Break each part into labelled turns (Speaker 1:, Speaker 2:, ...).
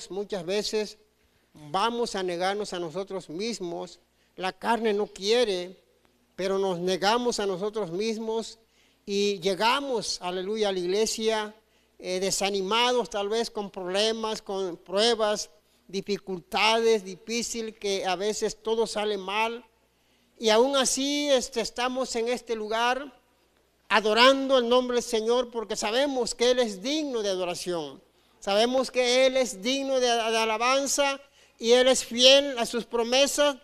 Speaker 1: hermanos, muchas veces vamos a negarnos a nosotros mismos. La carne no quiere, pero nos negamos a nosotros mismos y llegamos, aleluya, a la iglesia desanimados, tal vez con problemas, con pruebas, dificultades, difícil, que a veces todo sale mal. Y aún así estamos en este lugar adorando el nombre del Señor, porque sabemos que Él es digno de adoración. Sabemos que Él es digno de alabanza y Él es fiel a sus promesas,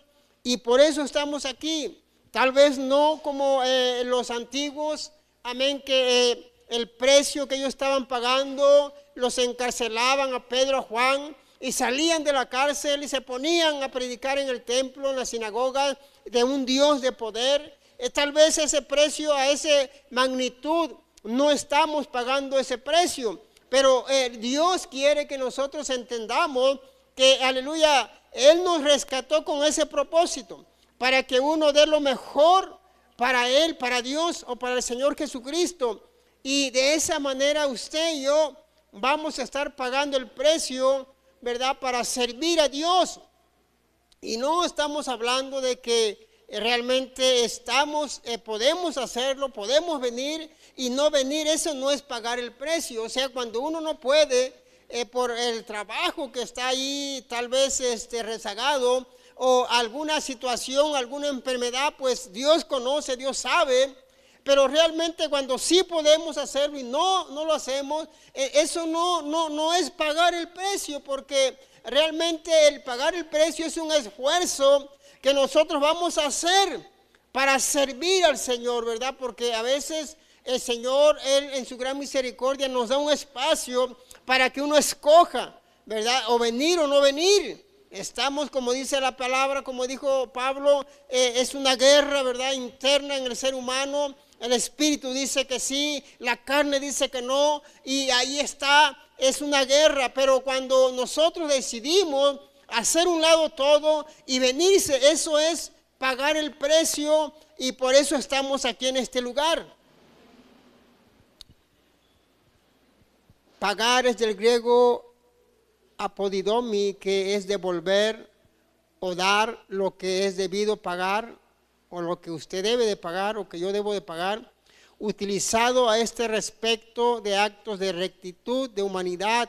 Speaker 1: y por eso estamos aquí. Tal vez no como los antiguos, amén, que el precio que ellos estaban pagando, los encarcelaban a Pedro, a Juan, y salían de la cárcel y se ponían a predicar en el templo, en la sinagoga de un Dios de poder. Tal vez ese precio, a esa magnitud, no estamos pagando ese precio, pero Dios quiere que nosotros entendamos que, aleluya, Él nos rescató con ese propósito, para que uno dé lo mejor para Él, para Dios o para el Señor Jesucristo. Y de esa manera usted y yo vamos a estar pagando el precio, ¿verdad?, para servir a Dios. Y no estamos hablando de que realmente podemos hacerlo, podemos venir y no venir. Eso no es pagar el precio. O sea, cuando uno no puede por el trabajo que está ahí tal vez rezagado, o alguna situación, alguna enfermedad, pues Dios conoce, Dios sabe. Pero realmente cuando sí podemos hacerlo y no lo hacemos, eso no es pagar el precio, porque realmente el pagar el precio es un esfuerzo que nosotros vamos a hacer para servir al Señor, ¿verdad? Porque a veces el Señor, Él en su gran misericordia nos da un espacio para que uno escoja, ¿verdad? O venir o no venir. Estamos, como dice la palabra, como dijo Pablo, es una guerra, ¿verdad?, interna en el ser humano. El espíritu dice que sí, la carne dice que no, y ahí está, es una guerra. Pero cuando nosotros decidimos hacer un lado todo y venirse, eso es pagar el precio, y por eso estamos aquí en este lugar. Pagar es del griego apodidomi, que es devolver o dar lo que es debido pagar, o lo que usted debe de pagar, o que yo debo de pagar, utilizado a este respecto de actos de rectitud, de humanidad.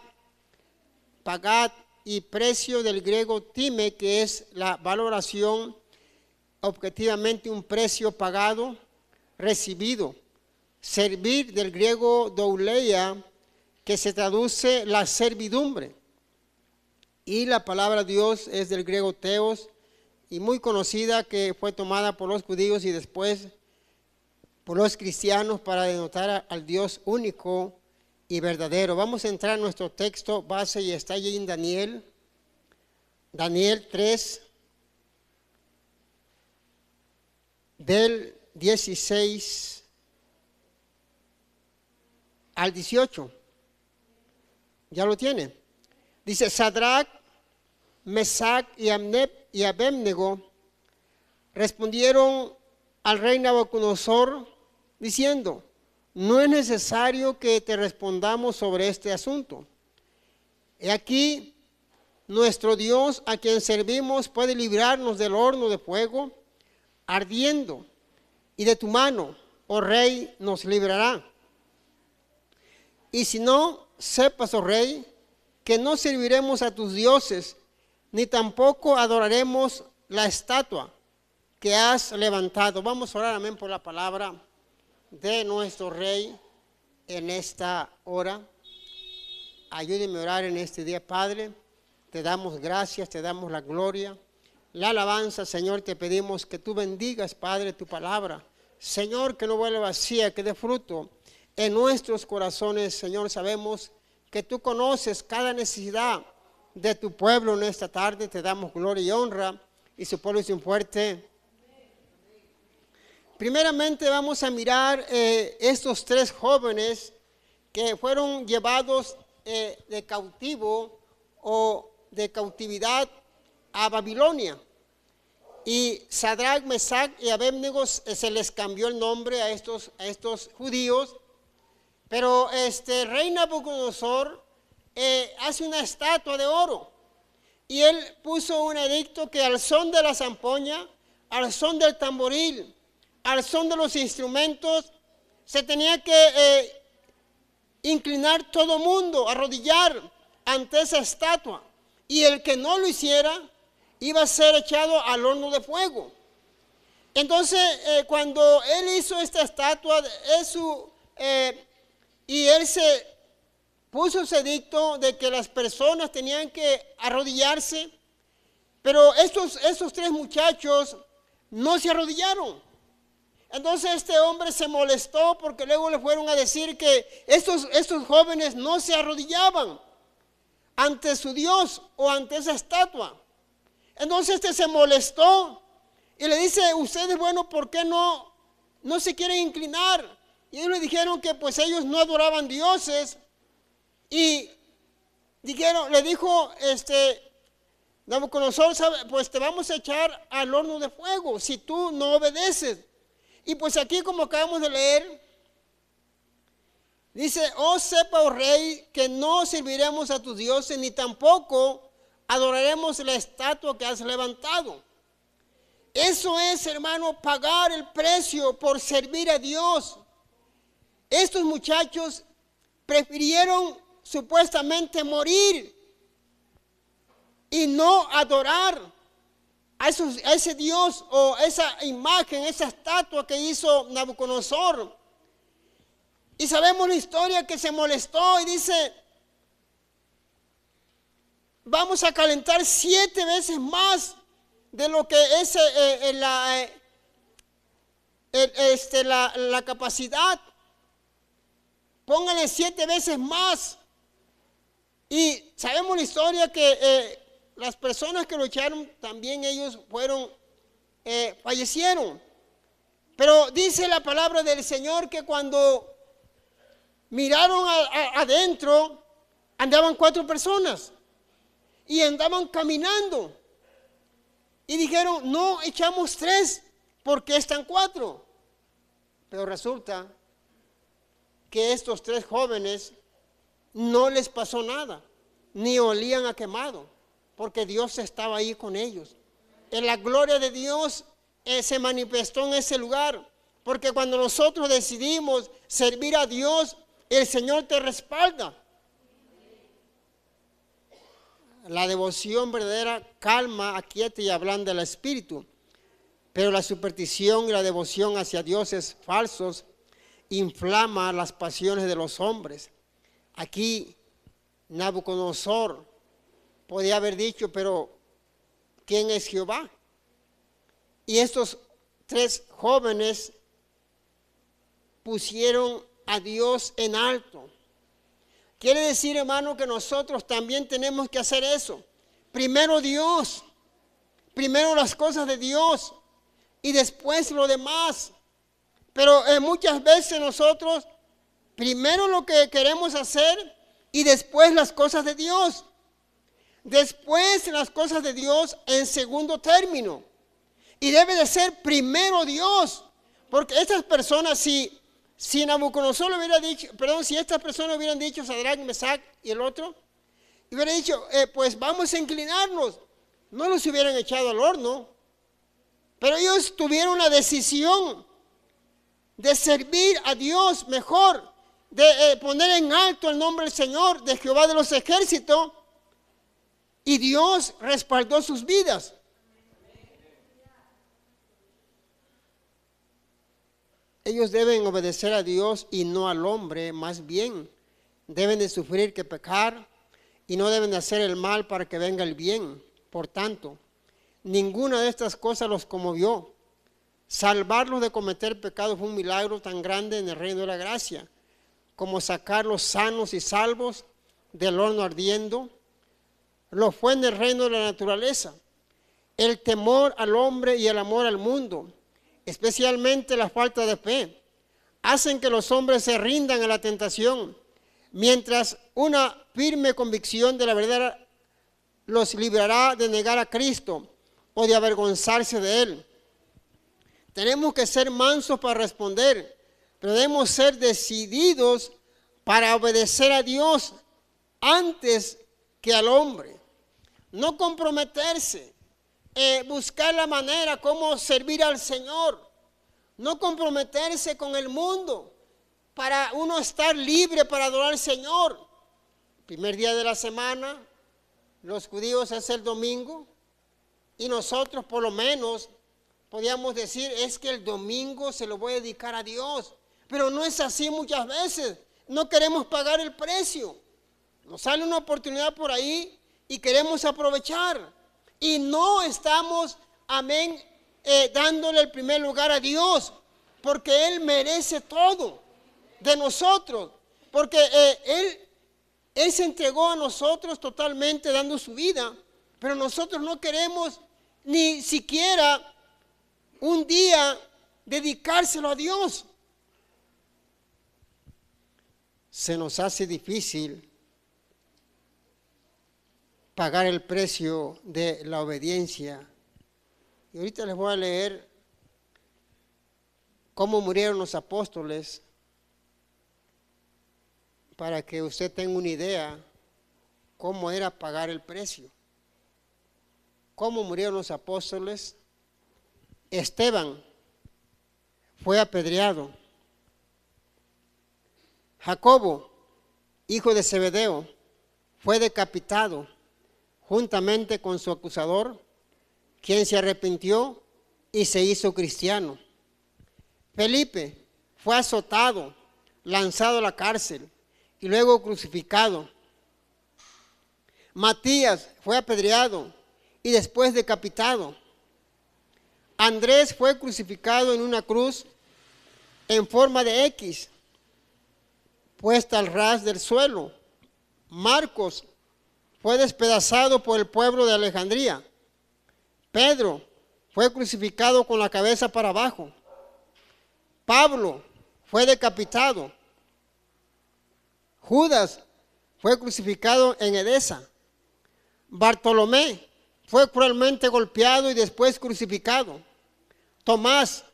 Speaker 1: Pagad, y precio del griego time, que es la valoración, objetivamente un precio pagado, recibido. Servir del griego douleia, que se traduce la servidumbre. Y la palabra Dios es del griego theos, y muy conocida, que fue tomada por los judíos y después por los cristianos para denotar al Dios único y verdadero. Vamos a entrar a nuestro texto base, y está allí en Daniel 3, del 16 al 18. ¿Ya lo tiene? Dice: Sadrach, Mesac y Abednego respondieron al rey Nabucodonosor diciendo: no es necesario que te respondamos sobre este asunto. He aquí, nuestro Dios, a quien servimos, puede librarnos del horno de fuego ardiendo, y de tu mano, oh rey, nos librará. Y si no, sepas, oh rey, que no serviremos a tus dioses, ni tampoco adoraremos la estatua que has levantado. Vamos a orar, amén, por la palabra de nuestro Rey en esta hora. Ayúdeme a orar en este día, Padre. Te damos gracias, te damos la gloria, la alabanza, Señor. Te pedimos que tú bendigas, Padre, tu palabra. Señor, que no vuelva vacía, que dé fruto en nuestros corazones. Señor, sabemos que tú conoces cada necesidad de tu pueblo en esta tarde. Te damos gloria y honra, y su pueblo dice un fuerte. Primeramente vamos a mirar estos tres jóvenes que fueron llevados de cautivo o de cautividad a Babilonia. Y Sadrach, Mesac y Abednego se les cambió el nombre a estos judíos. Pero rey Nabucodonosor hace una estatua de oro. Y él puso un edicto que al son de la zampoña, al son del tamboril, al son de los instrumentos, se tenía que inclinar todo mundo, arrodillar ante esa estatua. Y el que no lo hiciera, iba a ser echado al horno de fuego. Entonces, cuando él hizo esta estatua, y él se puso ese edicto de que las personas tenían que arrodillarse, pero estos tres muchachos no se arrodillaron. Entonces este hombre se molestó porque luego le fueron a decir que estos jóvenes no se arrodillaban ante su Dios o ante esa estatua. Entonces este se molestó y le dice, ustedes, bueno, ¿por qué no se quieren inclinar? Y ellos le dijeron que pues ellos no adoraban dioses. Y le dijo Nabucodonosor, pues te vamos a echar al horno de fuego si tú no obedeces. Y pues aquí, como acabamos de leer, dice, oh sepa, oh rey, que no serviremos a tus dioses, ni tampoco adoraremos la estatua que has levantado. Eso es, hermano, pagar el precio por servir a Dios. Estos muchachos prefirieron supuestamente morir y no adorar a ese Dios o esa imagen, esa estatua que hizo Nabucodonosor. Y sabemos la historia, que se molestó y dice, vamos a calentar 7 veces más de lo que es la capacidad. Pónganle 7 veces más. Y sabemos la historia que las personas que lo echaron, también ellos fallecieron. Pero dice la palabra del Señor que cuando miraron adentro, andaban 4 personas y andaban caminando. Y dijeron, no, echamos 3, porque están 4. Pero resulta que estos 3 jóvenes no les pasó nada, ni olían a quemado, porque Dios estaba ahí con ellos. La gloria de Dios se manifestó en ese lugar, porque cuando nosotros decidimos servir a Dios, el Señor te respalda. La devoción verdadera calma, aquieta y ablanda el espíritu, pero la superstición y la devoción hacia dioses falsos inflama las pasiones de los hombres. Aquí Nabucodonosor podía haber dicho, pero ¿quién es Jehová? Y estos 3 jóvenes pusieron a Dios en alto. Quiere decir, hermano, que nosotros también tenemos que hacer eso. Primero Dios, primero las cosas de Dios y después lo demás. Pero muchas veces nosotros primero lo que queremos hacer y después las cosas de Dios. Después las cosas de Dios en segundo término. Y debe de ser primero Dios. Porque estas personas, si Nabucodonosor le hubiera dicho, si estas personas hubieran dicho, Sadrach, Mesach y el otro, y hubiera dicho, pues vamos a inclinarnos, no los hubieran echado al horno. Pero ellos tuvieron la decisión de servir a Dios mejor, de poner en alto el nombre del Señor, de Jehová de los ejércitos, y Dios respaldó sus vidas. Ellos deben obedecer a Dios y no al hombre, más bien deben de sufrir que pecar y no deben de hacer el mal para que venga el bien. Por tanto, ninguna de estas cosas los conmovió. Salvarlos de cometer pecado fue un milagro tan grande en el reino de la gracia, como sacarlos sanos y salvos del horno ardiendo. Lo fue en el reino de la naturaleza. El temor al hombre y el amor al mundo, especialmente la falta de fe, hacen que los hombres se rindan a la tentación, mientras una firme convicción de la verdad los librará de negar a Cristo o de avergonzarse de Él. Tenemos que ser mansos para responder, pero debemos ser decididos para obedecer a Dios antes que al hombre. No comprometerse, buscar la manera como servir al Señor. No comprometerse con el mundo para uno estar libre para adorar al Señor. Primer día de la semana, los judíos es el domingo, y nosotros por lo menos podíamos decir, es que el domingo se lo voy a dedicar a Dios. Pero no es así muchas veces. No queremos pagar el precio. Nos sale una oportunidad por ahí y queremos aprovechar. Y no estamos, amén, dándole el primer lugar a Dios, porque Él merece todo de nosotros. Porque Él se entregó a nosotros totalmente dando su vida, pero nosotros no queremos ni siquiera un día dedicárselo a Dios. Se nos hace difícil pagar el precio de la obediencia. Y ahorita les voy a leer cómo murieron los apóstoles para que usted tenga una idea cómo era pagar el precio. ¿Cómo murieron los apóstoles? Esteban fue apedreado. Jacobo, hijo de Zebedeo, fue decapitado juntamente con su acusador, quien se arrepintió y se hizo cristiano. Felipe fue azotado, lanzado a la cárcel y luego crucificado. Matías fue apedreado y después decapitado. Andrés fue crucificado en una cruz en forma de X, puesta al ras del suelo. Marcos fue despedazado por el pueblo de Alejandría. Pedro fue crucificado con la cabeza para abajo. Pablo fue decapitado. Judas fue crucificado en Edesa. Bartolomé fue cruelmente golpeado y después crucificado. Tomás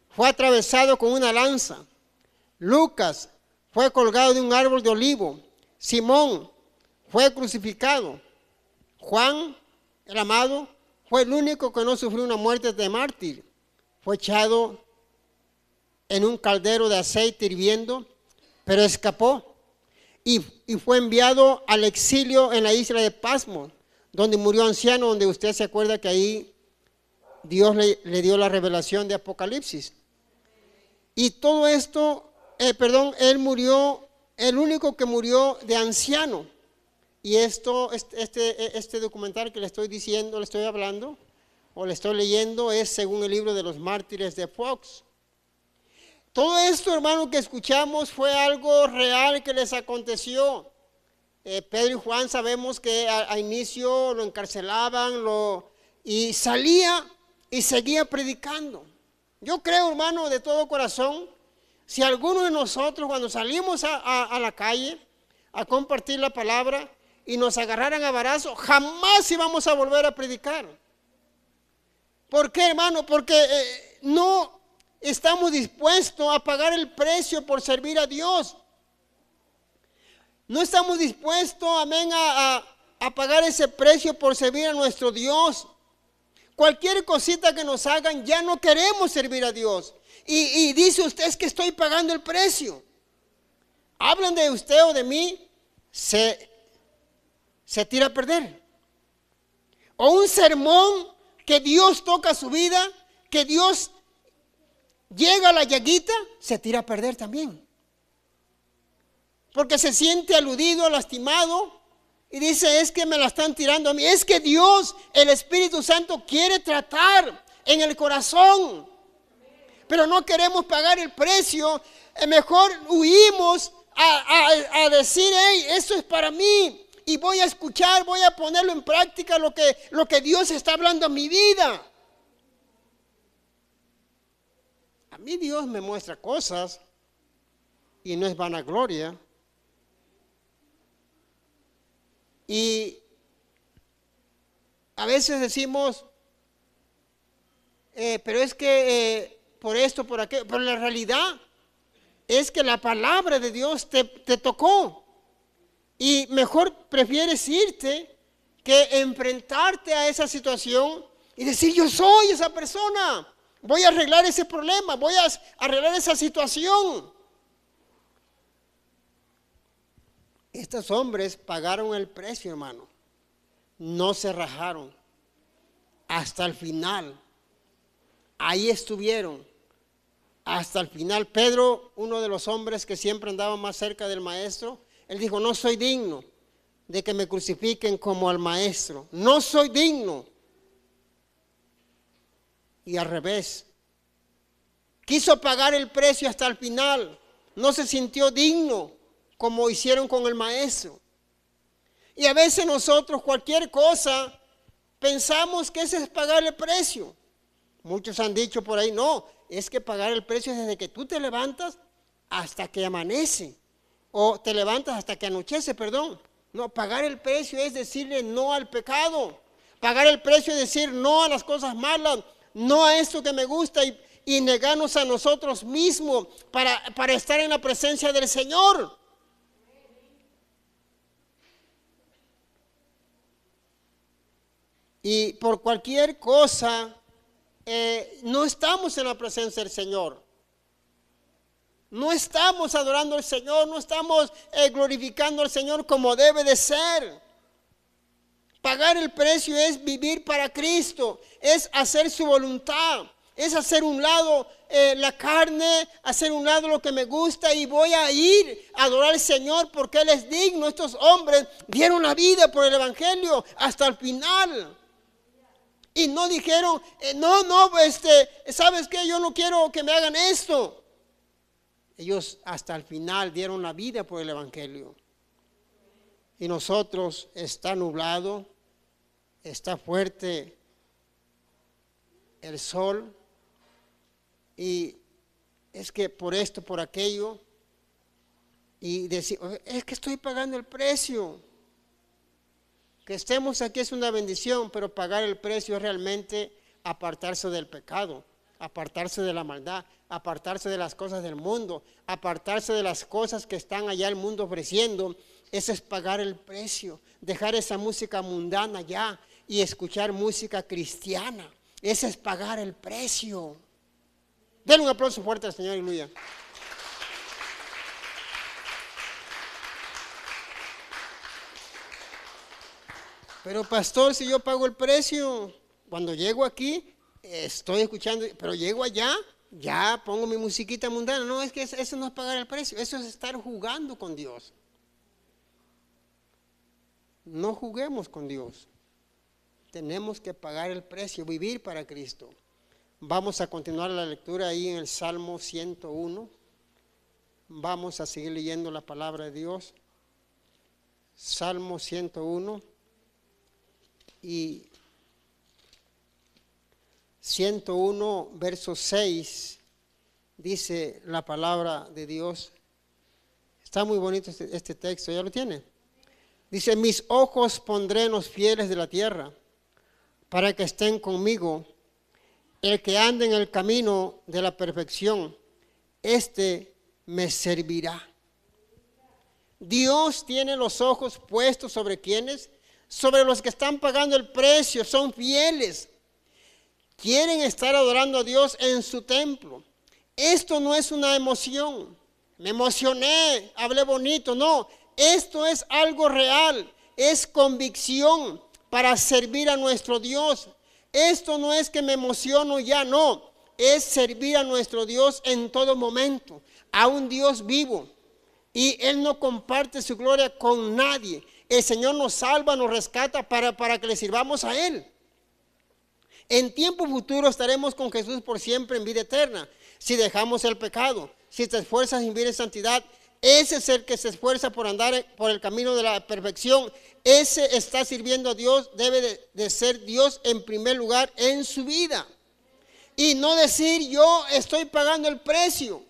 Speaker 1: fue atravesado con una lanza. Lucas fue colgado de un árbol de olivo. Simón fue crucificado. Juan, el amado, fue el único que no sufrió una muerte de mártir. Fue echado en un caldero de aceite hirviendo, pero escapó y fue enviado al exilio en la isla de Pasmo, donde murió anciano, donde usted se acuerda que ahí Dios le dio la revelación de Apocalipsis. Y todo esto, él murió, el único que murió de anciano. Y este documental que le estoy diciendo, le estoy hablando, o le estoy leyendo, es según el libro de los mártires de Fox. Todo esto, hermano, que escuchamos fue algo real que les aconteció. Pedro y Juan sabemos que a inicio lo encarcelaban y salía y seguía predicando. Yo creo, hermano, de todo corazón, si alguno de nosotros cuando salimos a la calle a compartir la palabra y nos agarraran a barazo, jamás íbamos a volver a predicar. ¿Por qué, hermano? Porque no estamos dispuestos a pagar el precio por servir a Dios. No estamos dispuestos, amén, a pagar ese precio por servir a nuestro Dios. Cualquier cosita que nos hagan, ya no queremos servir a Dios. Y dice usted, es que estoy pagando el precio. Hablan de usted o de mí, se tira a perder. O un sermón que Dios toca su vida, que Dios llega a la llaguita, se tira a perder también. Porque se siente aludido, lastimado, y dice, es que me la están tirando a mí. Es que Dios, el Espíritu Santo, quiere tratar en el corazón. Pero no queremos pagar el precio. Mejor huimos a decir, hey, esto es para mí. Y voy a escuchar, voy a ponerlo en práctica lo que Dios está hablando a mi vida. A mí Dios me muestra cosas y no es vanagloria. Y a veces decimos, pero es que por esto, por aquello, pero la realidad es que la palabra de Dios te tocó. Y mejor prefieres irte que enfrentarte a esa situación y decir, yo soy esa persona. Voy a arreglar ese problema, voy a arreglar esa situación. Estos hombres pagaron el precio, hermano. No se rajaron. Hasta el final. Ahí estuvieron. Hasta el final. Pedro, uno de los hombres que siempre andaba más cerca del maestro, él dijo, no soy digno de que me crucifiquen como al maestro. No soy digno. Y al revés. Quiso pagar el precio hasta el final. No se sintió digno como hicieron con el maestro. Y a veces nosotros cualquier cosa pensamos que ese es pagar el precio. Muchos han dicho por ahí, no, es que pagar el precio es desde que tú te levantas hasta que amanece. O te levantas hasta que anochece, perdón. No, pagar el precio es decirle no al pecado. Pagar el precio es decir no a las cosas malas, no a esto que me gusta y negarnos a nosotros mismos para estar en la presencia del Señor. Y por cualquier cosa, no estamos en la presencia del Señor. No estamos adorando al Señor, no estamos glorificando al Señor como debe de ser. Pagar el precio es vivir para Cristo, es hacer su voluntad, es hacer un lado la carne, hacer un lado lo que me gusta y voy a ir a adorar al Señor porque Él es digno. Estos hombres dieron la vida por el Evangelio hasta el final. Y no dijeron, ¿sabes qué? Yo no quiero que me hagan esto. Ellos hasta el final dieron la vida por el Evangelio. Y nosotros está nublado, está fuerte el sol. Y es que por esto, por aquello. Y decir, es que estoy pagando el precio. Que estemos aquí es una bendición, pero pagar el precio es realmente apartarse del pecado, apartarse de la maldad, apartarse de las cosas del mundo, apartarse de las cosas que están allá el mundo ofreciendo. Eso es pagar el precio, dejar esa música mundana ya y escuchar música cristiana. Ese es pagar el precio. Denle un aplauso fuerte al Señor, aleluya. Pero pastor, si yo pago el precio, cuando llego aquí, estoy escuchando, pero llego allá, ya pongo mi musiquita mundana. No, es que eso no es pagar el precio, eso es estar jugando con Dios. No juguemos con Dios. Tenemos que pagar el precio, vivir para Cristo. Vamos a continuar la lectura ahí en el Salmo 101. Vamos a seguir leyendo la palabra de Dios. Salmo 101. Y 101, verso 6, dice la palabra de Dios. Está muy bonito este texto, ¿ya lo tiene? Dice, mis ojos pondré en los fieles de la tierra, para que estén conmigo. El que ande en el camino de la perfección, este me servirá. Dios tiene los ojos puestos sobre quienes, sobre los que están pagando el precio, son fieles. Quieren estar adorando a Dios en su templo. Esto no es una emoción. Me emocioné, hablé bonito. No, esto es algo real. Es convicción para servir a nuestro Dios. Esto no es que me emociono ya, no. Es servir a nuestro Dios en todo momento. A un Dios vivo. Y Él no comparte su gloria con nadie. El Señor nos salva, nos rescata para que le sirvamos a Él. En tiempo futuro estaremos con Jesús por siempre en vida eterna. Si dejamos el pecado, si te esfuerzas en vivir en santidad, ese es el que se esfuerza por andar por el camino de la perfección. Ese está sirviendo a Dios, debe de ser Dios en primer lugar en su vida. Y no decir yo estoy pagando el precio.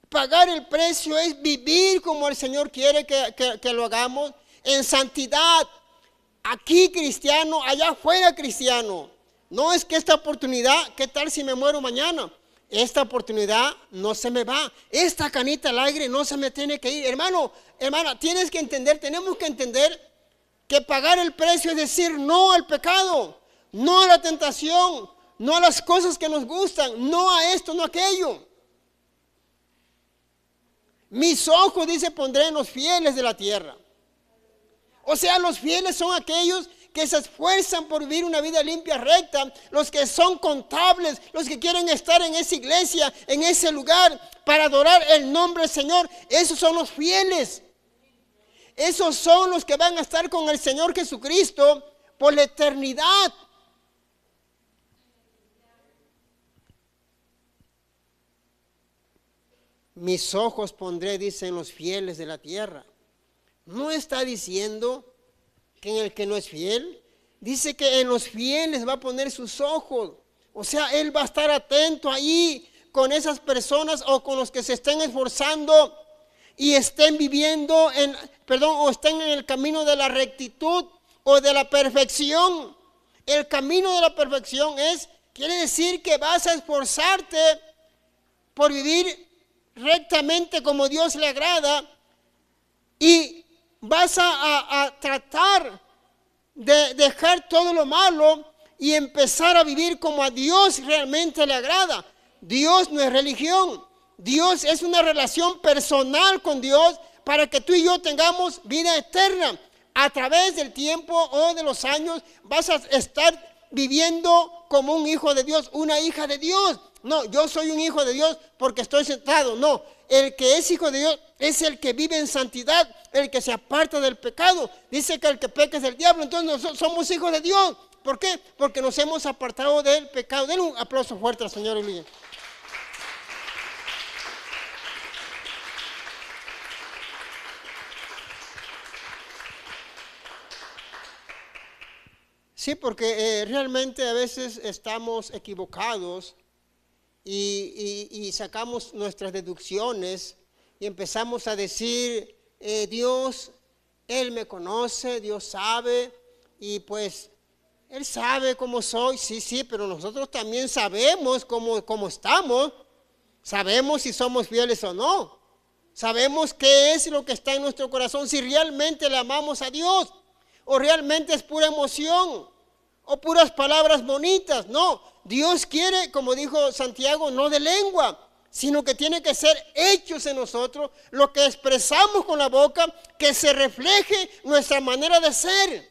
Speaker 1: Pagar el precio es vivir como el Señor quiere que lo hagamos, en santidad. Aquí cristiano, allá afuera cristiano. No es que esta oportunidad, ¿qué tal si me muero mañana? esta oportunidad no se me va, esta canita al aire no se me tiene que ir. Hermano, hermana, tienes que entender, tenemos que entender que pagar el precio es decir no al pecado, no a la tentación, no a las cosas que nos gustan, no a esto, no a aquello. Mis ojos, dice, pondré en los fieles de la tierra. O sea, los fieles son aquellos que se esfuerzan por vivir una vida limpia, recta, los que son contables, los que quieren estar en esa iglesia, en ese lugar, para adorar el nombre del Señor. Esos son los fieles. Esos son los que van a estar con el Señor Jesucristo por la eternidad. Mis ojos pondré, dicen, los fieles de la tierra. No está diciendo que en el que no es fiel, dice que en los fieles va a poner sus ojos. O sea, Él va a estar atento ahí con esas personas o con los que se estén esforzando y estén viviendo o estén en el camino de la rectitud o de la perfección. El camino de la perfección quiere decir que vas a esforzarte por vivir rectamente como Dios le agrada y vas a tratar de dejar todo lo malo y empezar a vivir como a Dios realmente le agrada. Dios no es religión. Dios es una relación personal con Dios para que tú y yo tengamos vida eterna. A través del tiempo o de los años vas a estar viviendo como un hijo de Dios, una hija de Dios. No, yo soy un hijo de Dios porque estoy sentado. No, el que es hijo de Dios es el que vive en santidad, el que se aparta del pecado. Dice que el que peca es del diablo. Entonces nosotros somos hijos de Dios. ¿Por qué? Porque nos hemos apartado del pecado. Denle un aplauso fuerte al Señor. Emilia. Sí, porque realmente a veces estamos equivocados y sacamos nuestras deducciones y empezamos a decir, Dios, Él me conoce, Dios sabe, y pues Él sabe cómo soy, sí, pero nosotros también sabemos cómo estamos, sabemos si somos fieles o no, sabemos qué es lo que está en nuestro corazón, si realmente le amamos a Dios, o realmente es pura emoción, o puras palabras bonitas. No, Dios quiere, como dijo Santiago, no de lengua, sino que tiene que ser hechos en nosotros, lo que expresamos con la boca, que se refleje nuestra manera de ser.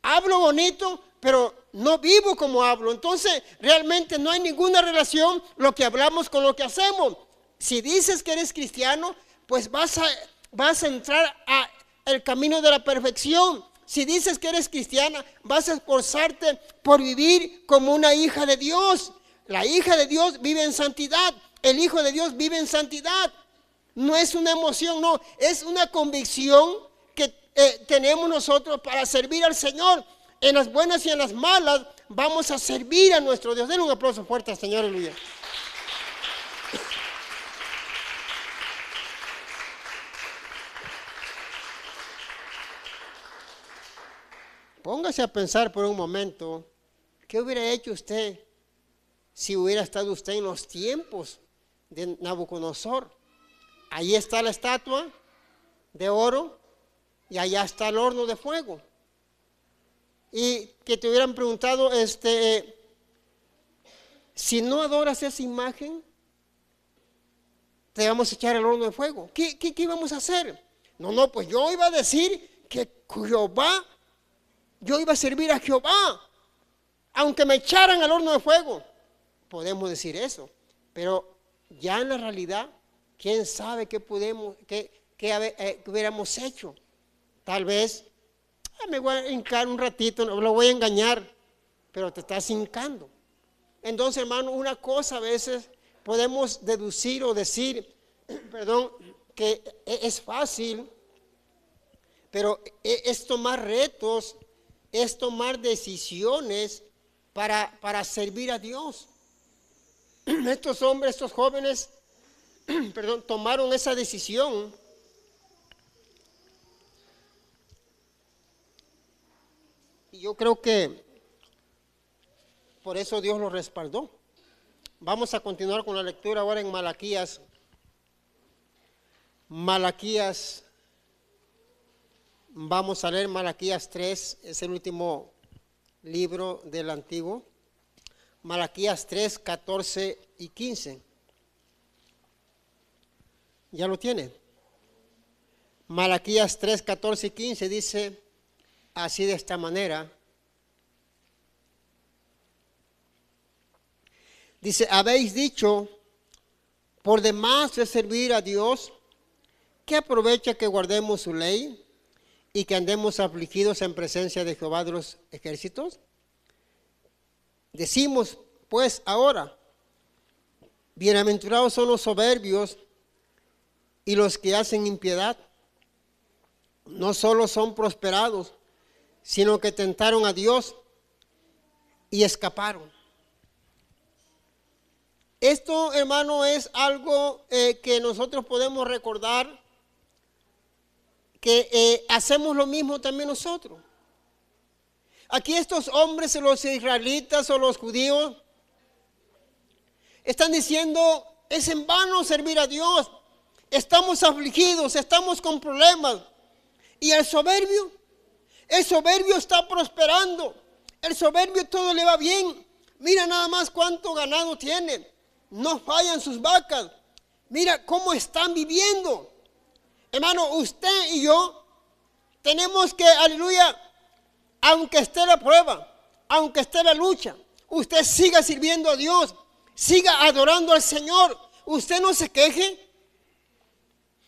Speaker 1: Hablo bonito, pero no vivo como hablo. Entonces, realmente no hay ninguna relación lo que hablamos con lo que hacemos. Si dices que eres cristiano, pues vas a entrar al camino de la perfección. Si dices que eres cristiana, vas a esforzarte por vivir como una hija de Dios. La hija de Dios vive en santidad. El hijo de Dios vive en santidad. No es una emoción, no. Es una convicción que tenemos nosotros para servir al Señor. En las buenas y en las malas vamos a servir a nuestro Dios. Denle un aplauso fuerte al Señor. Aleluya. Póngase a pensar por un momento, ¿qué hubiera hecho usted si hubiera estado usted en los tiempos de Nabucodonosor? Ahí está la estatua de oro y allá está el horno de fuego. Y que te hubieran preguntado, si no adoras esa imagen, te vamos a echar al horno de fuego. ¿Qué íbamos a hacer? No, pues yo iba a decir que Jehová, yo iba a servir a Jehová, aunque me echaran al horno de fuego. Podemos decir eso, pero ya en la realidad, ¿quién sabe qué hubiéramos hecho? Tal vez, me voy a hincar un ratito, no lo voy a engañar, pero te estás hincando. Entonces, hermano, una cosa a veces podemos deducir o decir, que es fácil, pero es tomar retos, es tomar decisiones para servir a Dios. Estos hombres, estos jóvenes, tomaron esa decisión. Y yo creo que por eso Dios los respaldó. Vamos a continuar con la lectura ahora en Malaquías. Malaquías, vamos a leer Malaquías 3, es el último libro del Antiguo. Malaquías 3, 14 y 15. ¿Ya lo tiene? Malaquías 3, 14 y 15 dice así de esta manera. Dice, habéis dicho, por demás de servir a Dios, ¿qué aprovecha que guardemos su ley y que andemos afligidos en presencia de Jehová de los ejércitos? Decimos, pues, ahora, bienaventurados son los soberbios y los que hacen impiedad. No solo son prosperados, sino que tentaron a Dios y escaparon. Esto, hermano, es algo que nosotros podemos recordar, que hacemos lo mismo también nosotros. Aquí estos hombres, los israelitas o los judíos, están diciendo, es en vano servir a Dios. Estamos afligidos, estamos con problemas. Y el soberbio está prosperando. El soberbio todo le va bien. Mira nada más cuánto ganado tiene. No fallan sus vacas. Mira cómo están viviendo. Hermano, usted y yo tenemos que, aleluya, aunque esté la prueba, aunque esté la lucha, usted siga sirviendo a Dios, siga adorando al Señor. Usted no se queje.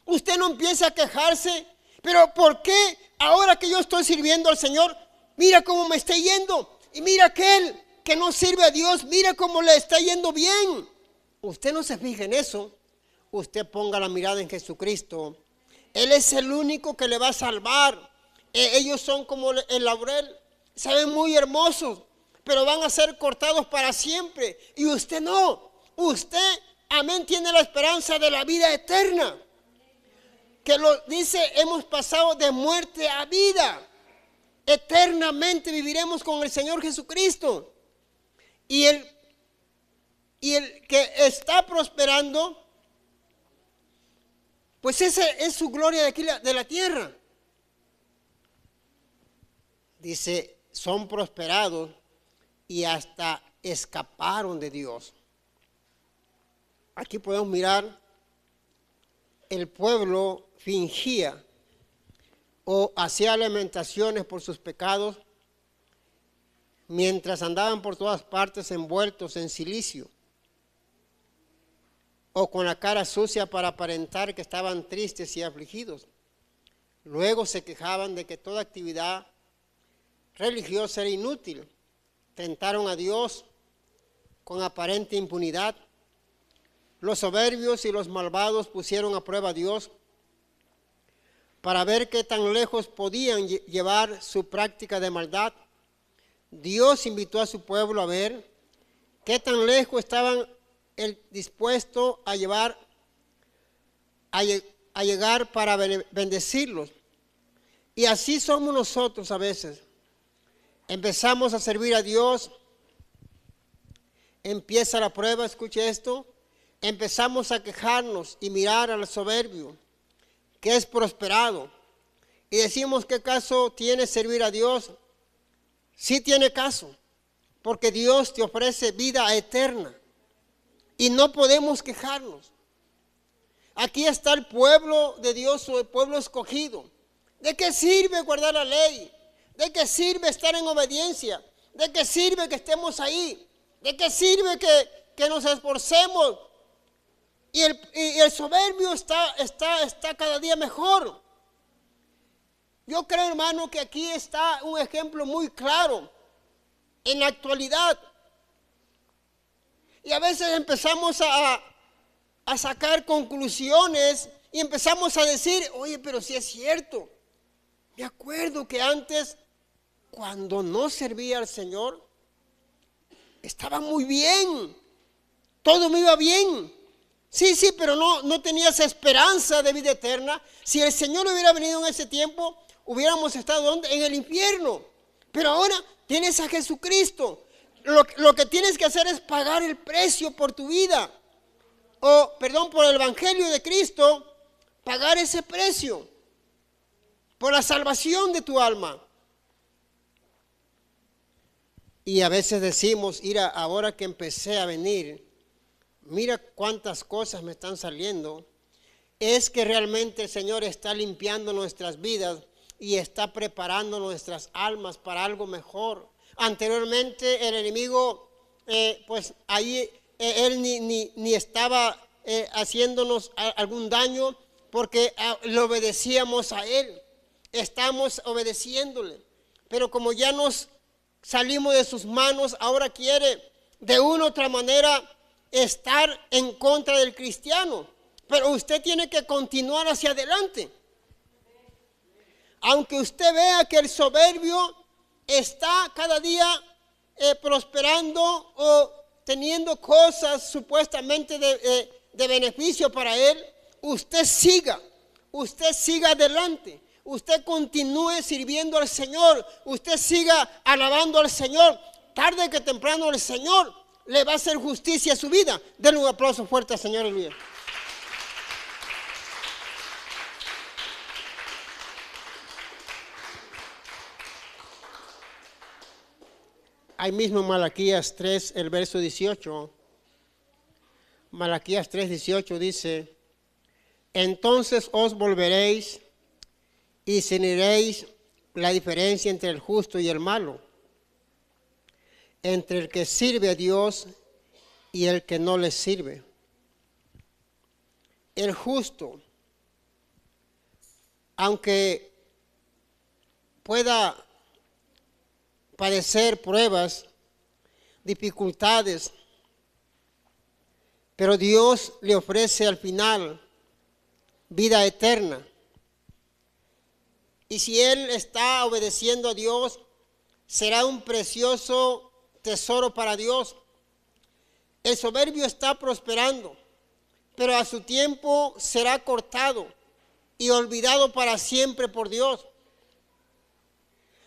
Speaker 1: Usted no empiece a quejarse. Pero ¿por qué ahora que yo estoy sirviendo al Señor, mira cómo me está yendo? Y mira aquel que no sirve a Dios, mira cómo le está yendo bien. Usted no se fije en eso. Usted ponga la mirada en Jesucristo. Él es el único que le va a salvar. Ellos son como el laurel. Se ven muy hermosos, pero van a ser cortados para siempre. Y usted no. Usted, amén, tiene la esperanza de la vida eterna. Que lo dice, hemos pasado de muerte a vida. Eternamente viviremos con el Señor Jesucristo. Y el que está prosperando, pues esa es su gloria de aquí de la tierra. Dice, son prosperados y hasta escaparon de Dios. Aquí podemos mirar, el pueblo fingía o hacía lamentaciones por sus pecados mientras andaban por todas partes envueltos en cilicio o con la cara sucia para aparentar que estaban tristes y afligidos. Luego se quejaban de que toda actividad religiosa era inútil. Tentaron a Dios con aparente impunidad. Los soberbios y los malvados pusieron a prueba a Dios para ver qué tan lejos podían llevar su práctica de maldad. Dios invitó a su pueblo a ver qué tan lejos estaban dispuestos a llegar para bendecirlos. Y así somos nosotros a veces. Empezamos a servir a Dios, empieza la prueba, escuche esto, empezamos a quejarnos y mirar al soberbio, que es prosperado, y decimos, ¿qué caso tiene servir a Dios? Sí tiene caso, porque Dios te ofrece vida eterna, y no podemos quejarnos. Aquí está el pueblo de Dios, o el pueblo escogido. ¿De qué sirve guardar la ley? ¿De qué sirve estar en obediencia? ¿De qué sirve que estemos ahí? ¿De qué sirve que nos esforcemos? Y el soberbio está cada día mejor. Yo creo, hermano, que aquí está un ejemplo muy claro en la actualidad. Y a veces empezamos a sacar conclusiones y empezamos a decir, oye, pero si es cierto. Me acuerdo que antes, cuando no servía al Señor, estaba muy bien. Todo me iba bien. Sí, pero no tenías esperanza de vida eterna. Si el Señor hubiera venido en ese tiempo, hubiéramos estado ¿dónde? En el infierno. Pero ahora tienes a Jesucristo. Lo que tienes que hacer es pagar el precio por tu vida. O, perdón, por el Evangelio de Cristo, pagar ese precio. Por la salvación de tu alma. Y a veces decimos, mira, ahora que empecé a venir, mira cuántas cosas me están saliendo. Es que realmente el Señor está limpiando nuestras vidas y está preparando nuestras almas para algo mejor. Anteriormente el enemigo, pues ahí él ni estaba haciéndonos algún daño porque le obedecíamos a él. Estamos obedeciéndole. Pero como ya nos salimos de sus manos, ahora quiere de una u otra manera estar en contra del cristiano. Pero usted tiene que continuar hacia adelante. Aunque usted vea que el soberbio está cada día prosperando o teniendo cosas supuestamente de beneficio para él, usted siga adelante. Usted continúe sirviendo al Señor. Usted siga alabando al Señor. Tarde que temprano el Señor le va a hacer justicia a su vida. Denle un aplauso fuerte al Señor. Aleluya. Ahí mismo Malaquías 3, el verso 18. Malaquías 3, 18 dice: entonces os volveréis y discerniréis la diferencia entre el justo y el malo, entre el que sirve a Dios y el que no le sirve. El justo, aunque pueda padecer pruebas, dificultades, pero Dios le ofrece al final vida eterna. Y si él está obedeciendo a Dios, será un precioso tesoro para Dios. El soberbio está prosperando, pero a su tiempo será cortado y olvidado para siempre por Dios.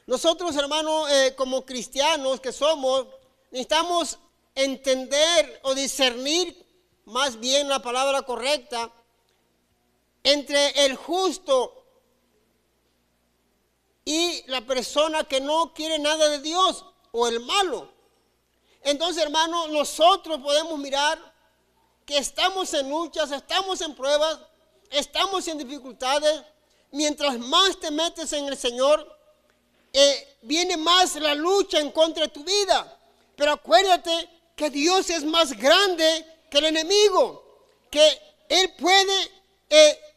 Speaker 1: Nosotros, hermanos, como cristianos que somos, necesitamos entender o discernir más bien la palabra correcta entre el justo y la persona que no quiere nada de Dios o el malo. Entonces, hermano, nosotros podemos mirar que estamos en luchas, estamos en pruebas, estamos en dificultades. Mientras más te metes en el Señor, viene más la lucha en contra de tu vida. Pero acuérdate que Dios es más grande que el enemigo, que Él puede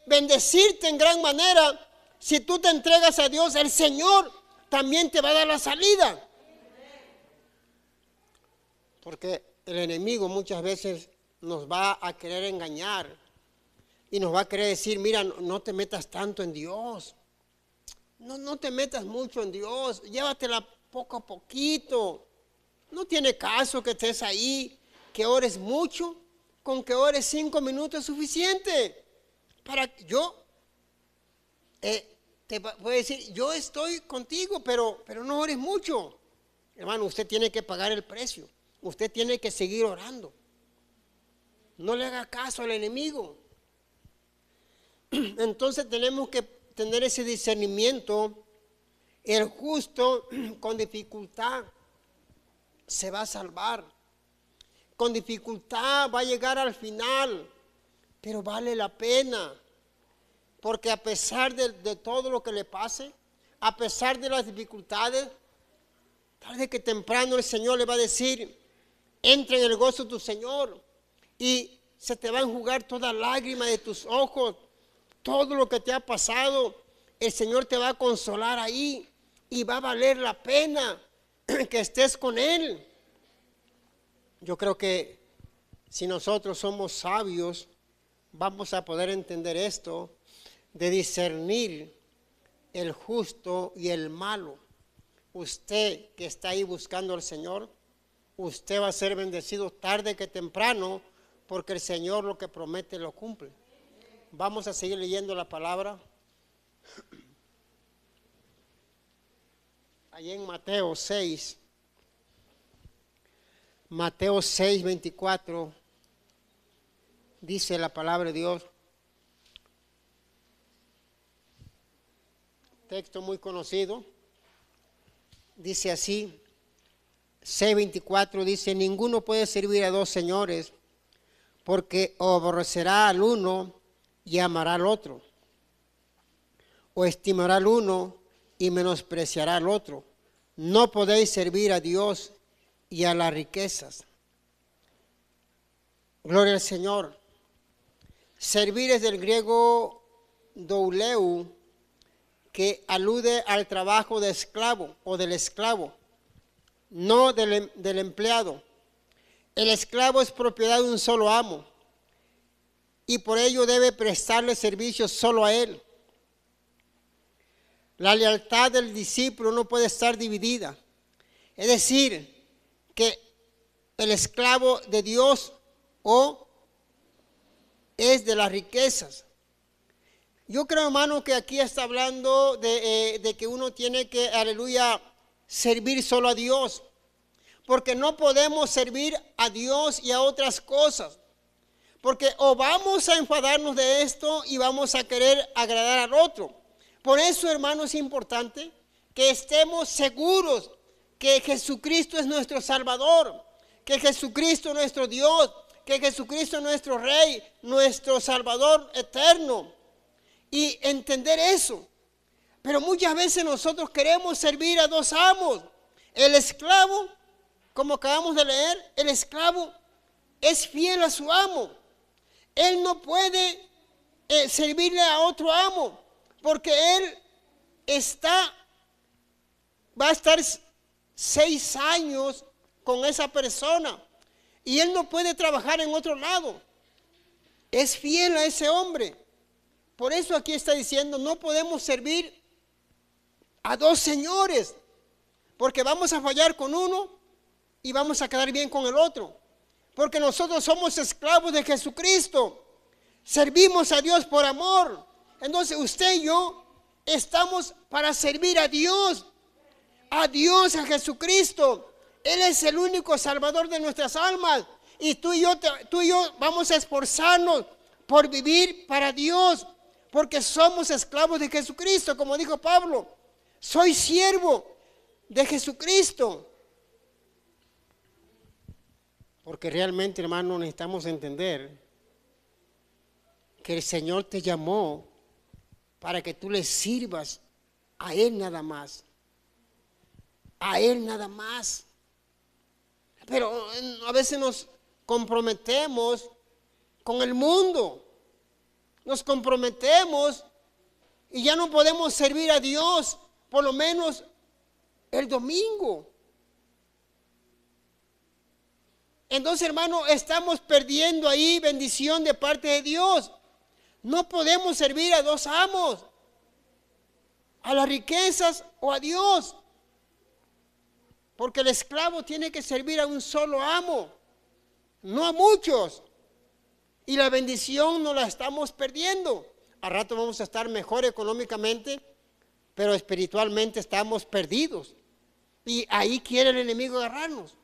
Speaker 1: bendecirte en gran manera. Si tú te entregas a Dios, el Señor también te va a dar la salida. Porque el enemigo muchas veces nos va a querer engañar y nos va a querer decir, mira, no te metas tanto en Dios. No te metas mucho en Dios, llévatela poco a poquito. No tiene caso que estés ahí, que ores mucho. Con que ores 5 minutos es suficiente. Para yo te puedo decir, yo estoy contigo, pero no ores mucho. Hermano, usted tiene que pagar el precio. Usted tiene que seguir orando. No le haga caso al enemigo. Entonces tenemos que tener ese discernimiento. El justo con dificultad se va a salvar. Con dificultad va a llegar al final, pero vale la pena. Porque a pesar de todo lo que le pase, a pesar de las dificultades, tarde que temprano el Señor le va a decir, entra en el gozo de tu Señor, y se te va a enjugar toda lágrima de tus ojos. Todo lo que te ha pasado, el Señor te va a consolar ahí, y va a valer la pena que estés con Él. Yo creo que si nosotros somos sabios, vamos a poder entender esto, de discernir el justo y el malo. Usted que está ahí buscando al Señor, usted va a ser bendecido tarde que temprano, porque el Señor lo que promete lo cumple. Vamos a seguir leyendo la palabra. Allí en Mateo 6, Mateo 6:24, dice la palabra de Dios. Texto muy conocido. Dice así, 6:24 dice, ninguno puede servir a dos señores, porque o aborrecerá al uno y amará al otro, o estimará al uno y menospreciará al otro. No podéis servir a Dios y a las riquezas. Gloria al Señor. Servir es del griego douleu, que alude al trabajo de esclavo o del esclavo, no del empleado. El esclavo es propiedad de un solo amo y por ello debe prestarle servicio solo a él. La lealtad del discípulo no puede estar dividida. Es decir, que el esclavo de Dios o es de las riquezas. Yo creo, hermano, que aquí está hablando de que uno tiene que, aleluya, servir solo a Dios. Porque no podemos servir a Dios y a otras cosas. Porque o vamos a enfadarnos de esto y vamos a querer agradar al otro. Por eso, hermano, es importante que estemos seguros que Jesucristo es nuestro Salvador, que Jesucristo es nuestro Dios, que Jesucristo es nuestro Rey, nuestro Salvador eterno. Y entender eso. Pero muchas veces nosotros queremos servir a dos amos. El esclavo, como acabamos de leer, el esclavo es fiel a su amo. Él no puede servirle a otro amo, porque él va a estar 6 años con esa persona y él no puede trabajar en otro lado. Es fiel a ese hombre. Por eso aquí está diciendo, no podemos servir a dos señores, porque vamos a fallar con uno y vamos a quedar bien con el otro. Porque nosotros somos esclavos de Jesucristo. Servimos a Dios por amor. Entonces usted y yo estamos para servir a Dios, a Jesucristo. Él es el único salvador de nuestras almas. Y tú y yo vamos a esforzarnos por vivir para Dios, porque somos esclavos de Jesucristo, como dijo Pablo. Soy siervo de Jesucristo. Porque realmente, hermano, necesitamos entender que el Señor te llamó para que tú le sirvas a Él nada más. A Él nada más. Pero a veces nos comprometemos con el mundo. Nos comprometemos y ya no podemos servir a Dios, por lo menos el domingo. Entonces, hermano, estamos perdiendo ahí bendición de parte de Dios. No podemos servir a dos amos, a las riquezas o a Dios. Porque el esclavo tiene que servir a un solo amo, no a muchos. Y la bendición no la estamos perdiendo. Al rato vamos a estar mejor económicamente, pero espiritualmente estamos perdidos. Y ahí quiere el enemigo agarrarnos,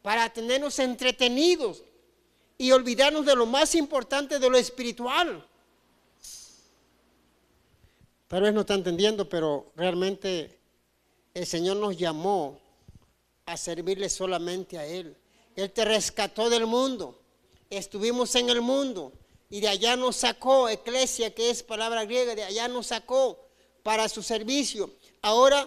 Speaker 1: para tenernos entretenidos y olvidarnos de lo más importante, de lo espiritual. Tal vez no está entendiendo, pero realmente el Señor nos llamó a servirle solamente a Él. Él te rescató del mundo. Estuvimos en el mundo y de allá nos sacó, eclesia, que es palabra griega, de allá nos sacó para su servicio. Ahora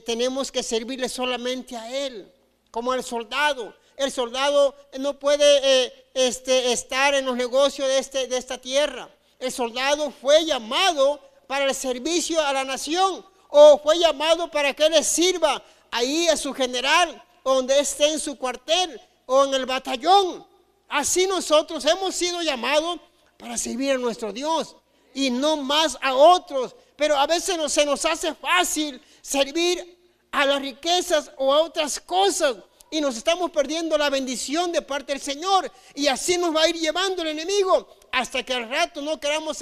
Speaker 1: tenemos que servirle solamente a Él, como el soldado. El soldado no puede estar en los negocios de esta tierra. El soldado fue llamado para el servicio a la nación, o fue llamado para que le sirva ahí a su general, donde esté en su cuartel o en el batallón. Así nosotros hemos sido llamados para servir a nuestro Dios y no más a otros. Pero a veces se nos hace fácil servir a las riquezas o a otras cosas y nos estamos perdiendo la bendición de parte del Señor, y así nos va a ir llevando el enemigo hasta que al rato no queramos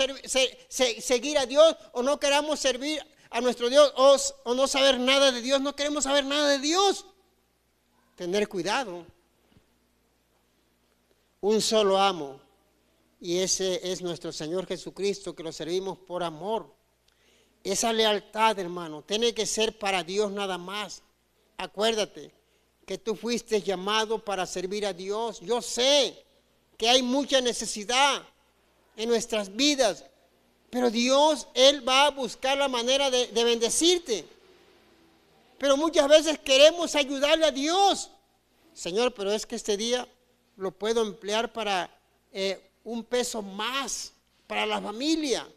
Speaker 1: seguir a Dios, o no queramos servir a nuestro Dios, o no saber nada de Dios. No queremos saber nada de Dios. Tener cuidado, un solo amo, y ese es nuestro Señor Jesucristo, que lo servimos por amor. Esa lealtad, hermano, tiene que ser para Dios nada más. Acuérdate que tú fuiste llamado para servir a Dios. Yo sé que hay mucha necesidad en nuestras vidas, pero Dios, Él va a buscar la manera de bendecirte. Pero muchas veces queremos ayudarle a Dios. Señor, pero es que este día lo puedo emplear para un peso más para la familia.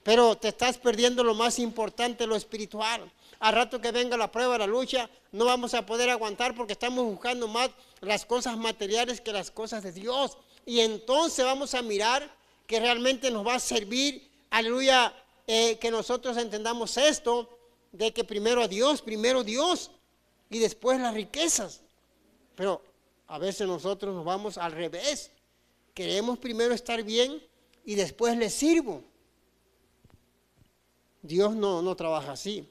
Speaker 1: Pero te estás perdiendo lo más importante, lo espiritual. Al rato que venga la prueba, la lucha, no vamos a poder aguantar porque estamos buscando más las cosas materiales que las cosas de Dios. Y entonces vamos a mirar que realmente nos va a servir, aleluya, que nosotros entendamos esto, de que primero Dios, y después las riquezas. Pero a veces nosotros nos vamos al revés. Queremos primero estar bien y después le sirvo. Dios no trabaja así.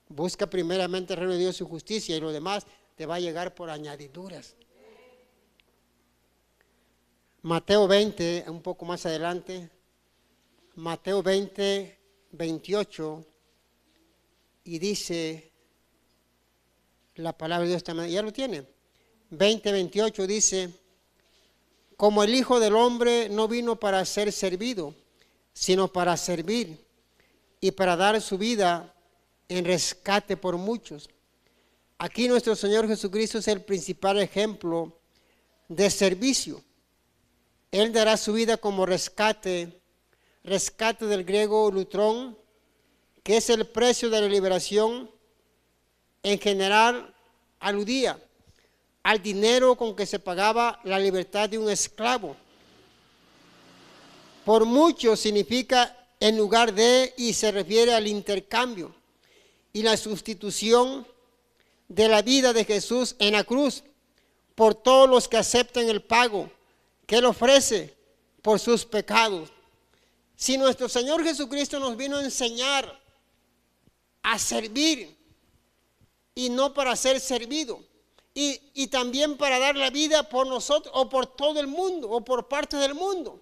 Speaker 1: Busca primeramente el reino de Dios y su justicia, y lo demás te va a llegar por añadiduras. Mateo 20, un poco más adelante, Mateo 20, 28, y dice la palabra de Dios también, ya lo tiene. 20, 28 dice: como el Hijo del Hombre no vino para ser servido, sino para servir y para dar su vida en rescate por muchos. Aquí nuestro Señor Jesucristo es el principal ejemplo de servicio. Él dará su vida como rescate del griego lutrón, que es el precio de la liberación. En general aludía al dinero con que se pagaba la libertad de un esclavo. Por mucho significa en lugar de, y se refiere al intercambio y la sustitución de la vida de Jesús en la cruz por todos los que aceptan el pago que Él ofrece por sus pecados. Si nuestro Señor Jesucristo nos vino a enseñar a servir y no para ser servido, y también para dar la vida por nosotros o por todo el mundo o por parte del mundo.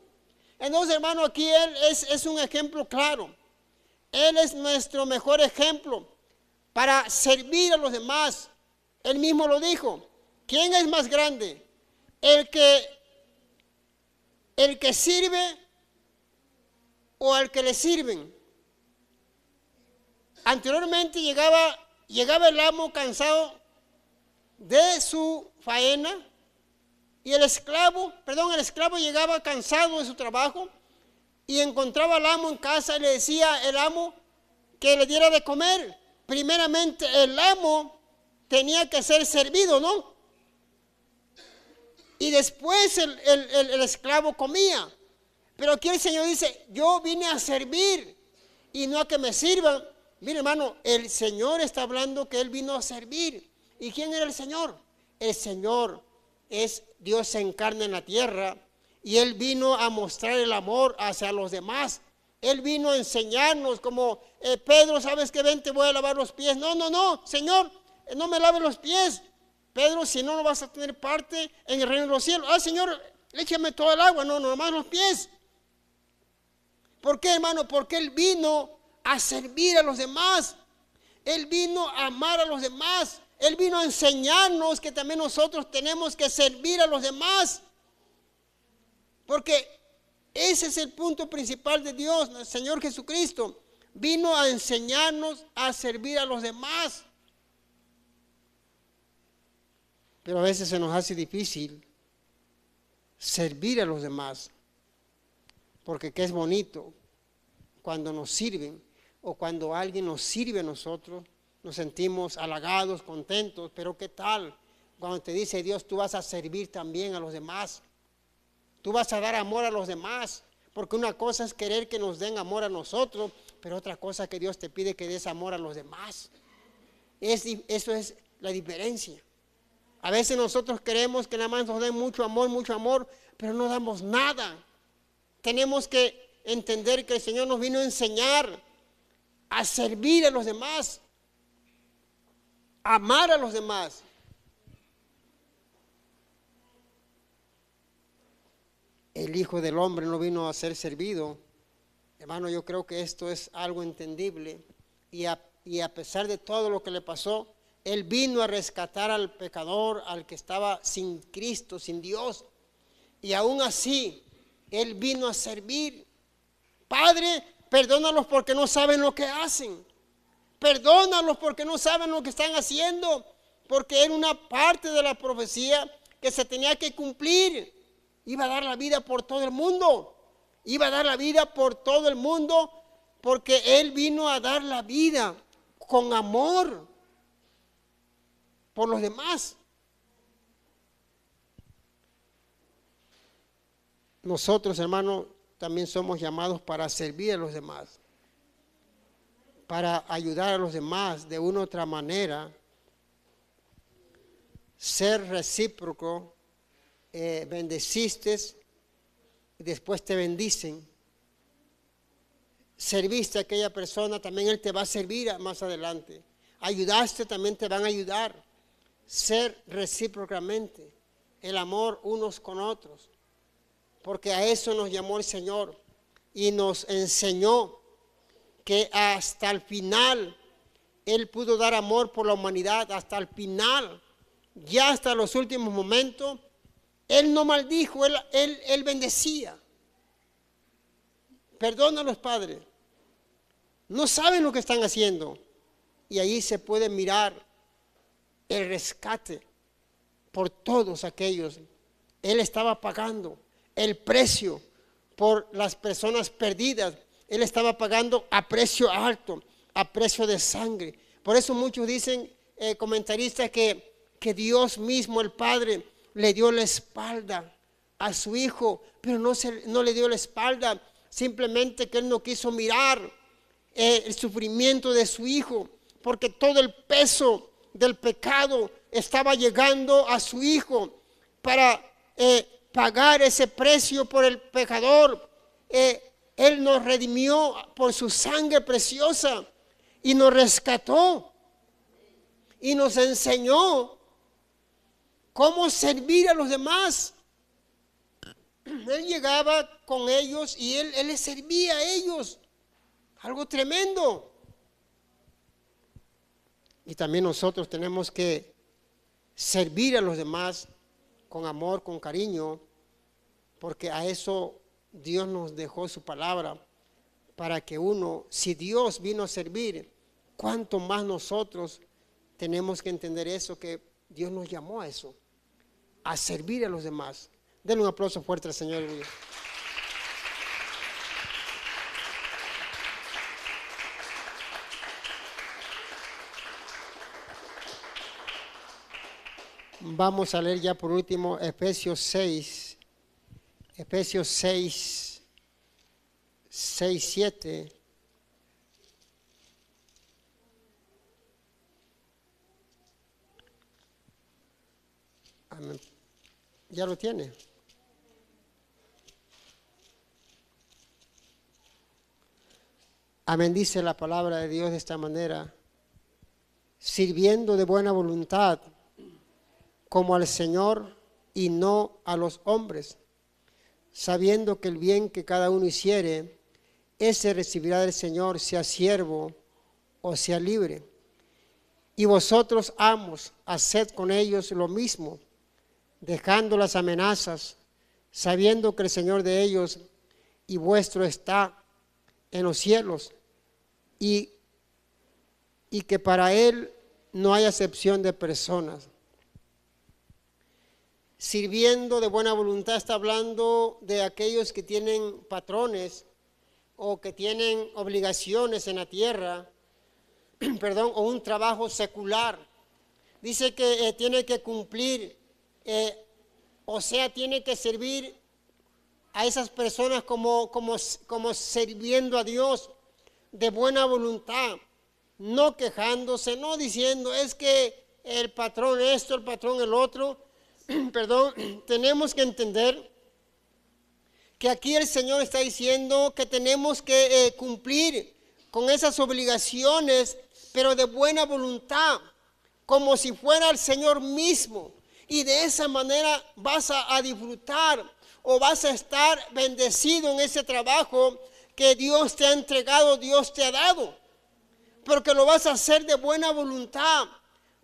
Speaker 1: Entonces, hermano, aquí Él es un ejemplo claro. Él es nuestro mejor ejemplo para servir a los demás. Él mismo lo dijo. ¿Quién es más grande? ¿El que sirve o al que le sirven? Anteriormente llegaba el amo cansado de su faena, y el esclavo llegaba cansado de su trabajo y encontraba al amo en casa y le decía el amo que le diera de comer. Primeramente el amo tenía que ser servido, ¿no? Y después el esclavo comía. Pero aquí el Señor dice: yo vine a servir y no a que me sirvan. Mire, hermano, el Señor está hablando que Él vino a servir. ¿Y quién era el Señor? El Señor es Dios en carne en la tierra, y Él vino a mostrar el amor hacia los demás. Él vino a enseñarnos, como Pedro, ¿sabes qué? Ven, te voy a lavar los pies. No, Señor, no me laves los pies. Pedro, si no, no vas a tener parte en el reino de los cielos. Señor, échame todo el agua. No, nomás los pies. ¿Por qué, hermano? Porque Él vino a servir a los demás. Él vino a amar a los demás. Él vino a enseñarnos que también nosotros tenemos que servir a los demás. Porque ese es el punto principal de Dios. El Señor Jesucristo vino a enseñarnos a servir a los demás. Pero a veces se nos hace difícil servir a los demás. Porque qué es bonito cuando nos sirven, o cuando alguien nos sirve a nosotros. Nos sentimos halagados, contentos, pero ¿qué tal cuando te dice Dios: tú vas a servir también a los demás? Tú vas a dar amor a los demás, porque una cosa es querer que nos den amor a nosotros, pero otra cosa que Dios te pide que des amor a los demás. Eso es la diferencia. A veces nosotros queremos que nada más nos den mucho amor, pero no damos nada. Tenemos que entender que el Señor nos vino a enseñar a servir a los demás, amar a los demás. el Hijo del Hombre no vino a ser servido. Hermano, yo creo que esto es algo entendible. Y a pesar de todo lo que le pasó, Él vino a rescatar al pecador, al que estaba sin Cristo, sin Dios. Y aún así, Él vino a servir. Padre, perdónalos porque no saben lo que hacen. Perdónalos porque no saben lo que están haciendo. Porque era una parte de la profecía que se tenía que cumplir. Iba a dar la vida por todo el mundo. Iba a dar la vida por todo el mundo porque Él vino a dar la vida con amor por los demás. Nosotros, hermanos, también somos llamados para servir a los demás, para ayudar a los demás de una u otra manera, ser recíproco. Bendeciste y después te bendicen. Serviste a aquella persona, también Él te va a servir más adelante. Ayudaste, también te van a ayudar. Ser recíprocamente, el amor unos con otros, porque a eso nos llamó el Señor y nos enseñó que hasta el final Él pudo dar amor por la humanidad, hasta el final, ya hasta los últimos momentos. Él no maldijo, él bendecía. Perdónalos, Padre. No saben lo que están haciendo. Y ahí se puede mirar el rescate por todos aquellos. Él estaba pagando el precio por las personas perdidas. Él estaba pagando a precio alto, a precio de sangre. Por eso muchos dicen, comentaristas, que Dios mismo, el Padre, le dio la espalda a su Hijo, pero no le dio la espalda, simplemente que Él no quiso mirar el sufrimiento de su Hijo, porque todo el peso del pecado estaba llegando a su Hijo para pagar ese precio por el pecador. Él nos redimió por su sangre preciosa y nos rescató y nos enseñó cómo servir a los demás. Él llegaba con ellos y él les servía a ellos. Algo tremendo. Y también nosotros tenemos que servir a los demás con amor, con cariño, porque a eso Dios nos dejó su palabra, para que uno, si Dios vino a servir, cuánto más nosotros tenemos que entender eso, que Dios nos llamó a eso, a servir a los demás. Denle un aplauso fuerte al Señor. Vamos a leer ya por último Efesios 6, 7. Amén. ¿Ya lo tiene? Amén. Dice la palabra de Dios de esta manera: sirviendo de buena voluntad como al Señor y no a los hombres, sabiendo que el bien que cada uno hiciere, ese recibirá del Señor, sea siervo o sea libre. Y vosotros, amos, haced con ellos lo mismo, dejando las amenazas, sabiendo que el Señor de ellos y vuestro está en los cielos, y que para Él no hay acepción de personas. Sirviendo de buena voluntad está hablando de aquellos que tienen patrones o que tienen obligaciones en la tierra, o un trabajo secular. Dice que tiene que cumplir, o sea, tiene que servir a esas personas como sirviendo a Dios de buena voluntad, no quejándose, no diciendo es que el patrón esto, el patrón el otro. Tenemos que entender que aquí el Señor está diciendo que tenemos que cumplir con esas obligaciones, pero de buena voluntad, como si fuera el Señor mismo. Y de esa manera vas a disfrutar o vas a estar bendecido en ese trabajo que Dios te ha entregado, Dios te ha dado. Porque lo vas a hacer de buena voluntad.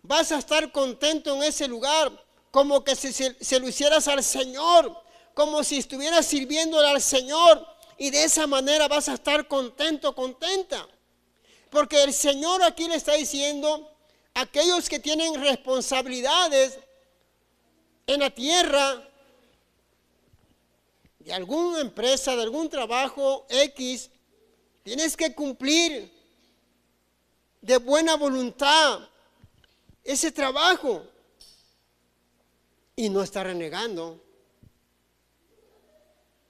Speaker 1: Vas a estar contento en ese lugar, como que si se lo hicieras al Señor, como si estuvieras sirviéndole al Señor. Y de esa manera vas a estar contento, contenta. Porque el Señor aquí le está diciendo, aquellos que tienen responsabilidades en la tierra, de alguna empresa, de algún trabajo X, tienes que cumplir de buena voluntad ese trabajo y no estar renegando.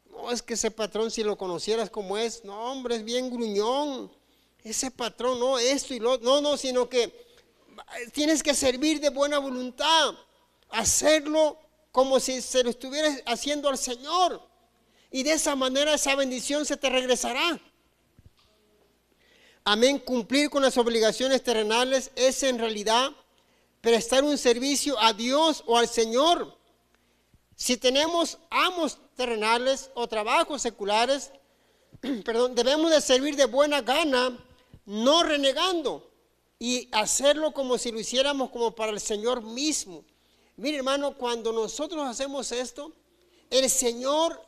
Speaker 1: No, es que ese patrón, si lo conocieras como es, no, hombre, es bien gruñón. Ese patrón, no, esto y lo otro. No, sino que tienes que servir de buena voluntad, hacerlo como si se lo estuvieras haciendo al Señor. Y de esa manera esa bendición se te regresará. Amén. Cumplir con las obligaciones terrenales es en realidad prestar un servicio a Dios o al Señor. Si tenemos amos terrenales o trabajos seculares, debemos de servir de buena gana, no renegando, y hacerlo como si lo hiciéramos como para el Señor mismo. Mire, hermano, cuando nosotros hacemos esto, el Señor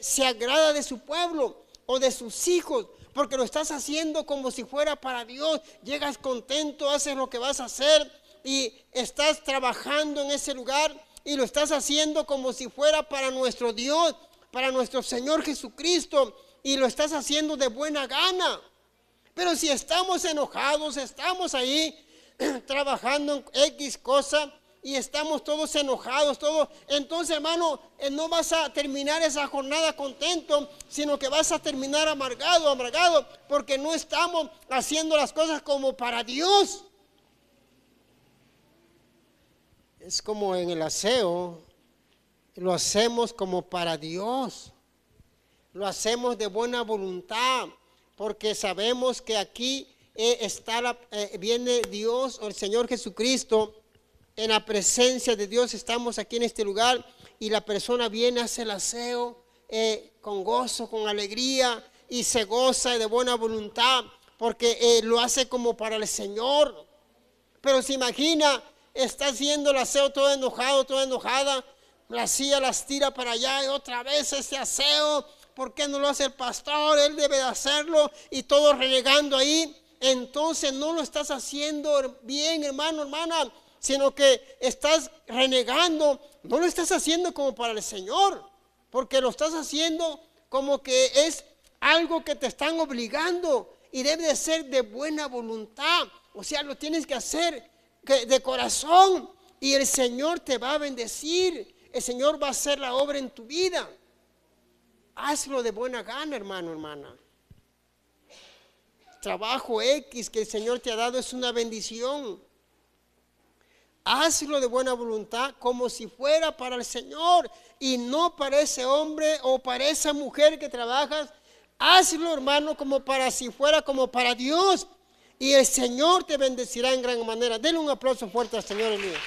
Speaker 1: se agrada de su pueblo o de sus hijos, porque lo estás haciendo como si fuera para Dios. Llegas contento, haces lo que vas a hacer y estás trabajando en ese lugar y lo estás haciendo como si fuera para nuestro Dios, para nuestro Señor Jesucristo, y lo estás haciendo de buena gana. Pero si estamos enojados, estamos ahí trabajando en X cosa y estamos todos enojados, entonces, hermano, no vas a terminar esa jornada contento, sino que vas a terminar amargado, porque no estamos haciendo las cosas como para Dios. Es como en el aseo, lo hacemos como para Dios, lo hacemos de buena voluntad, porque sabemos que aquí viene Dios o el Señor Jesucristo. En la presencia de Dios estamos aquí en este lugar y la persona viene, hace el aseo con gozo, con alegría, y se goza de buena voluntad porque lo hace como para el Señor. Pero se imagina, está haciendo el aseo todo enojado, toda enojada, la silla las tira para allá y otra vez ese aseo, ¿por qué no lo hace el pastor? Él debe de hacerlo, y todo renegando ahí. Entonces no lo estás haciendo bien, hermano, hermana, sino que estás renegando. No lo estás haciendo como para el Señor, porque lo estás haciendo como que es algo que te están obligando, y debe de ser de buena voluntad. O sea, lo tienes que hacer de corazón, y el Señor te va a bendecir. El Señor va a hacer la obra en tu vida. Hazlo de buena gana, hermano, hermana. Trabajo X que el Señor te ha dado es una bendición. Hazlo de buena voluntad, como si fuera para el Señor y no para ese hombre o para esa mujer que trabajas. Hazlo, hermano, como para si fuera como para Dios, y el Señor te bendecirá en gran manera. Denle un aplauso fuerte al Señor, mío.